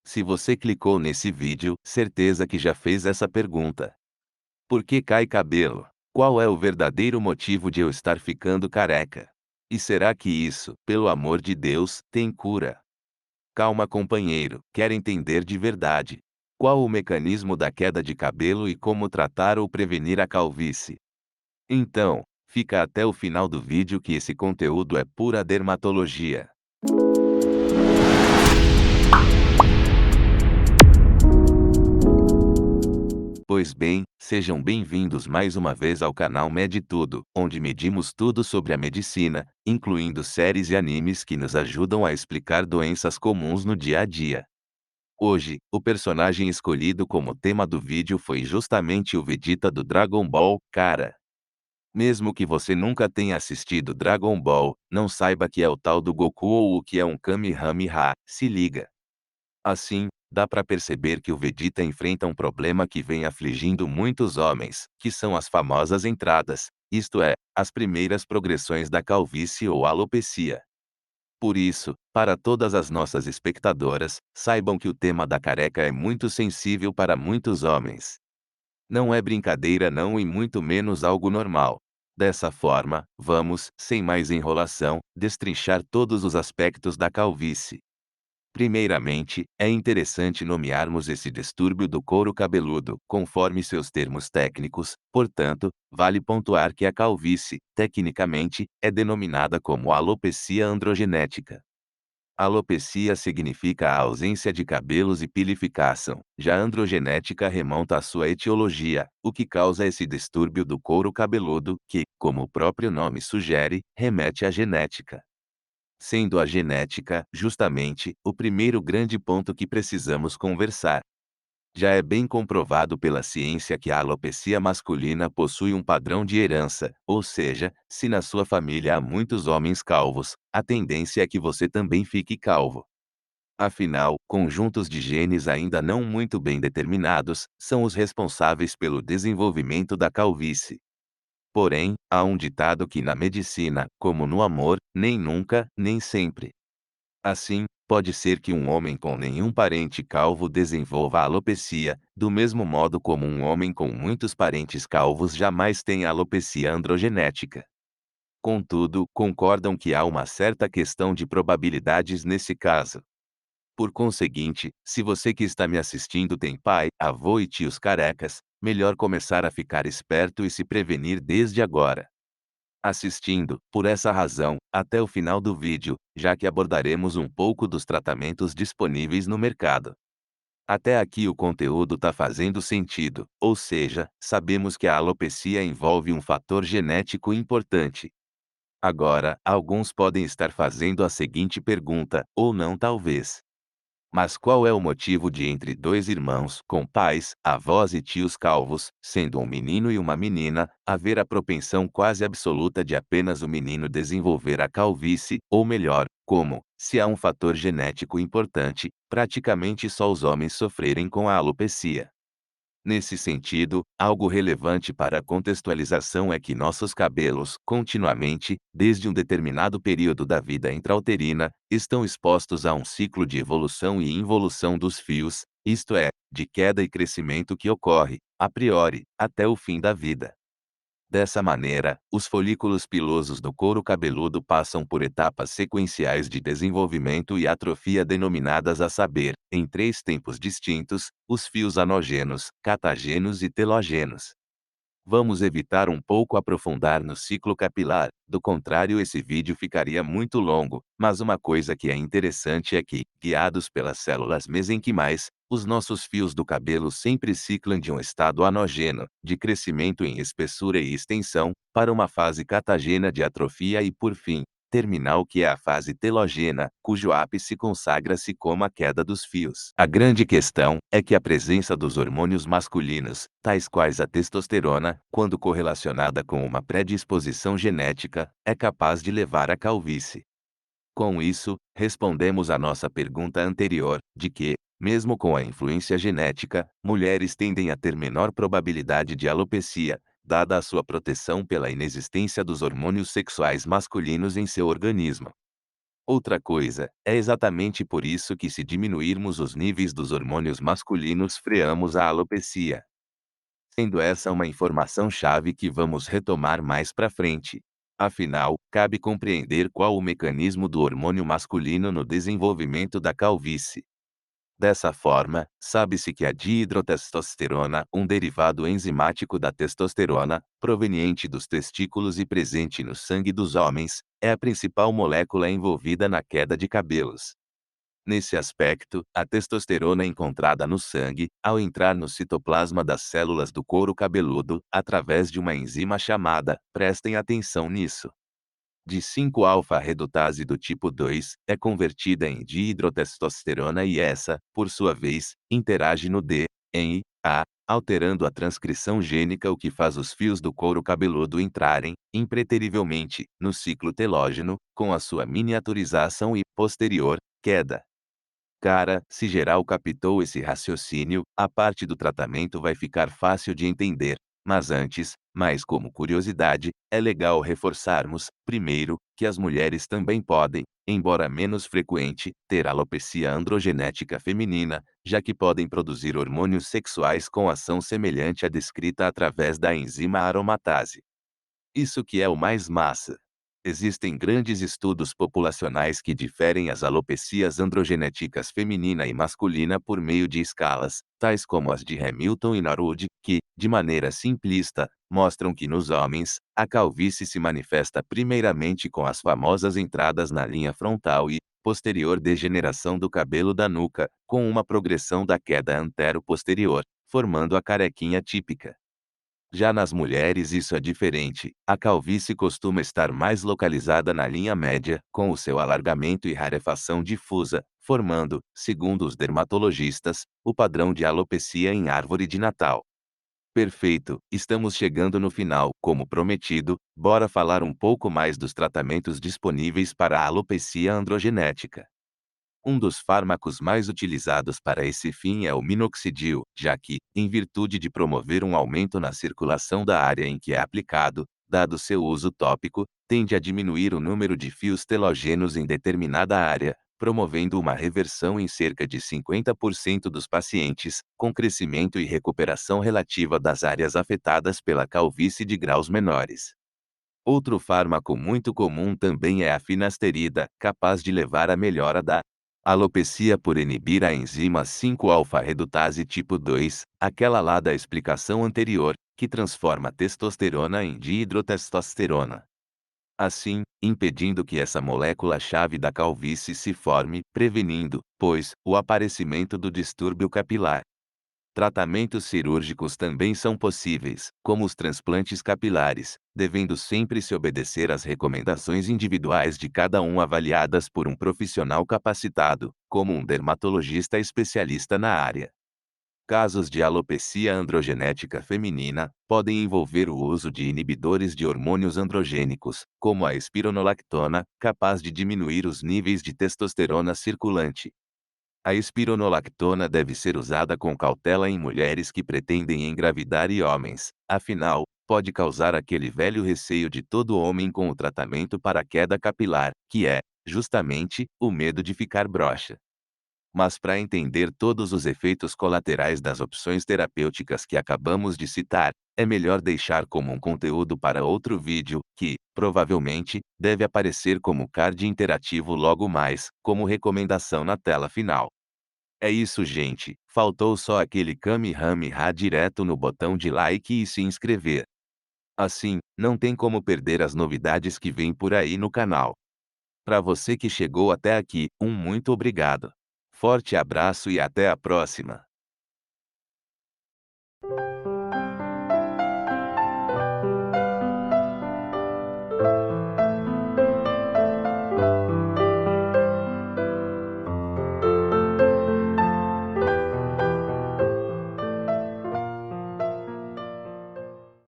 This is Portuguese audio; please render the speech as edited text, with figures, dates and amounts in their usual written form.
Se você clicou nesse vídeo, certeza que já fez essa pergunta. Por que cai cabelo? Qual é o verdadeiro motivo de eu estar ficando careca? E será que isso, pelo amor de Deus, tem cura? Calma, companheiro, quer entender de verdade. Qual o mecanismo da queda de cabelo e como tratar ou prevenir a calvície? Então, fica até o final do vídeo que esse conteúdo é pura dermatologia. Pois bem, sejam bem-vindos mais uma vez ao canal Mede Tudo, onde medimos tudo sobre a medicina, incluindo séries e animes que nos ajudam a explicar doenças comuns no dia a dia. Hoje, o personagem escolhido como tema do vídeo foi justamente o Vegeta do Dragon Ball, cara. Mesmo que você nunca tenha assistido Dragon Ball, não saiba que é o tal do Goku ou o que é um Kamehameha, se liga. Assim, dá para perceber que o Vegeta enfrenta um problema que vem afligindo muitos homens, que são as famosas entradas, isto é, as primeiras progressões da calvície ou alopecia. Por isso, para todas as nossas espectadoras, saibam que o tema da careca é muito sensível para muitos homens. Não é brincadeira não e muito menos algo normal. Dessa forma, vamos, sem mais enrolação, destrinchar todos os aspectos da calvície. Primeiramente, é interessante nomearmos esse distúrbio do couro cabeludo, conforme seus termos técnicos, portanto, vale pontuar que a calvície, tecnicamente, é denominada como alopecia androgenética. Alopecia significa a ausência de cabelos e pilificação, já androgenética remonta à sua etiologia, o que causa esse distúrbio do couro cabeludo, que, como o próprio nome sugere, remete à genética. Sendo a genética, justamente, o primeiro grande ponto que precisamos conversar. Já é bem comprovado pela ciência que a alopecia masculina possui um padrão de herança, ou seja, se na sua família há muitos homens calvos, a tendência é que você também fique calvo. Afinal, conjuntos de genes ainda não muito bem determinados são os responsáveis pelo desenvolvimento da calvície. Porém, há um ditado que na medicina, como no amor, nem nunca, nem sempre. Assim, pode ser que um homem com nenhum parente calvo desenvolva alopecia, do mesmo modo como um homem com muitos parentes calvos jamais tenha alopecia androgenética. Contudo, concordam que há uma certa questão de probabilidades nesse caso. Por conseguinte, se você que está me assistindo tem pai, avô e tios carecas, melhor começar a ficar esperto e se prevenir desde agora. Assistindo, por essa razão, até o final do vídeo, já que abordaremos um pouco dos tratamentos disponíveis no mercado. Até aqui o conteúdo tá fazendo sentido, ou seja, sabemos que a alopecia envolve um fator genético importante. Agora, alguns podem estar fazendo a seguinte pergunta, ou não talvez. Mas qual é o motivo de entre dois irmãos, com pais, avós e tios calvos, sendo um menino e uma menina, haver a propensão quase absoluta de apenas o menino desenvolver a calvície, ou melhor, como, se há um fator genético importante, praticamente só os homens sofrerem com a alopecia? Nesse sentido, algo relevante para a contextualização é que nossos cabelos, continuamente, desde um determinado período da vida intrauterina, estão expostos a um ciclo de evolução e involução dos fios, isto é, de queda e crescimento que ocorre, a priori, até o fim da vida. Dessa maneira, os folículos pilosos do couro cabeludo passam por etapas sequenciais de desenvolvimento e atrofia denominadas a saber, em três tempos distintos, os fios anogênos, catagênos e telógenos. Vamos evitar um pouco aprofundar no ciclo capilar, do contrário esse vídeo ficaria muito longo, mas uma coisa que é interessante é que, guiados pelas células mesenquimais, os nossos fios do cabelo sempre ciclam de um estado anogeno, de crescimento em espessura e extensão, para uma fase catagena de atrofia e por fim, terminal que é a fase telógena, cujo ápice consagra-se como a queda dos fios. A grande questão é que a presença dos hormônios masculinos, tais quais a testosterona, quando correlacionada com uma predisposição genética, é capaz de levar à calvície. Com isso, respondemos à nossa pergunta anterior, de que, mesmo com a influência genética, mulheres tendem a ter menor probabilidade de alopecia, dada a sua proteção pela inexistência dos hormônios sexuais masculinos em seu organismo. Outra coisa, é exatamente por isso que se diminuirmos os níveis dos hormônios masculinos freamos a alopecia. Sendo essa uma informação-chave que vamos retomar mais pra frente. Afinal, cabe compreender qual o mecanismo do hormônio masculino no desenvolvimento da calvície. Dessa forma, sabe-se que a dihidrotestosterona, um derivado enzimático da testosterona, proveniente dos testículos e presente no sangue dos homens, é a principal molécula envolvida na queda de cabelos. Nesse aspecto, a testosterona encontrada no sangue, ao entrar no citoplasma das células do couro cabeludo, através de uma enzima chamada, prestem atenção nisso, de 5-alfa-redutase do tipo 2, é convertida em dihidrotestosterona e essa, por sua vez, interage no DNA, alterando a transcrição gênica, o que faz os fios do couro cabeludo entrarem, impreterivelmente, no ciclo telógeno, com a sua miniaturização e, posterior, queda. Cara, se geral captou esse raciocínio, a parte do tratamento vai ficar fácil de entender. Mas antes, mais como curiosidade, é legal reforçarmos, primeiro, que as mulheres também podem, embora menos frequente, ter alopecia androgenética feminina, já que podem produzir hormônios sexuais com ação semelhante à descrita através da enzima aromatase. Isso que é o mais massa. Existem grandes estudos populacionais que diferem as alopecias androgenéticas feminina e masculina por meio de escalas, tais como as de Hamilton e Norwood, que, de maneira simplista, mostram que nos homens, a calvície se manifesta primeiramente com as famosas entradas na linha frontal e, posterior degeneração do cabelo da nuca, com uma progressão da queda antero-posterior, formando a carequinha típica. Já nas mulheres isso é diferente. A calvície costuma estar mais localizada na linha média, com o seu alargamento e rarefação difusa, formando, segundo os dermatologistas, o padrão de alopecia em árvore de Natal. Perfeito, estamos chegando no final. Como prometido, bora falar um pouco mais dos tratamentos disponíveis para a alopecia androgenética. Um dos fármacos mais utilizados para esse fim é o minoxidil, já que, em virtude de promover um aumento na circulação da área em que é aplicado, dado seu uso tópico, tende a diminuir o número de fios telogênos em determinada área, promovendo uma reversão em cerca de 50% dos pacientes, com crescimento e recuperação relativa das áreas afetadas pela calvície de graus menores. Outro fármaco muito comum também é a finasterida, capaz de levar à melhora da alopecia por inibir a enzima 5-alfa-redutase tipo 2, aquela lá da explicação anterior, que transforma testosterona em dihidrotestosterona. Assim, impedindo que essa molécula-chave da calvície se forme, prevenindo, pois, o aparecimento do distúrbio capilar. Tratamentos cirúrgicos também são possíveis, como os transplantes capilares, devendo sempre se obedecer às recomendações individuais de cada um avaliadas por um profissional capacitado, como um dermatologista especialista na área. Casos de alopecia androgenética feminina podem envolver o uso de inibidores de hormônios androgênicos, como a espironolactona, capaz de diminuir os níveis de testosterona circulante. A espironolactona deve ser usada com cautela em mulheres que pretendem engravidar e homens, afinal, pode causar aquele velho receio de todo homem com o tratamento para a queda capilar, que é, justamente, o medo de ficar broxa. Mas para entender todos os efeitos colaterais das opções terapêuticas que acabamos de citar, é melhor deixar como um conteúdo para outro vídeo, que, provavelmente, deve aparecer como card interativo logo mais, como recomendação na tela final. É isso, gente. Faltou só aquele Kamehameha direto no botão de like e se inscrever. Assim, não tem como perder as novidades que vêm por aí no canal. Para você que chegou até aqui, um muito obrigado. Forte abraço e até a próxima.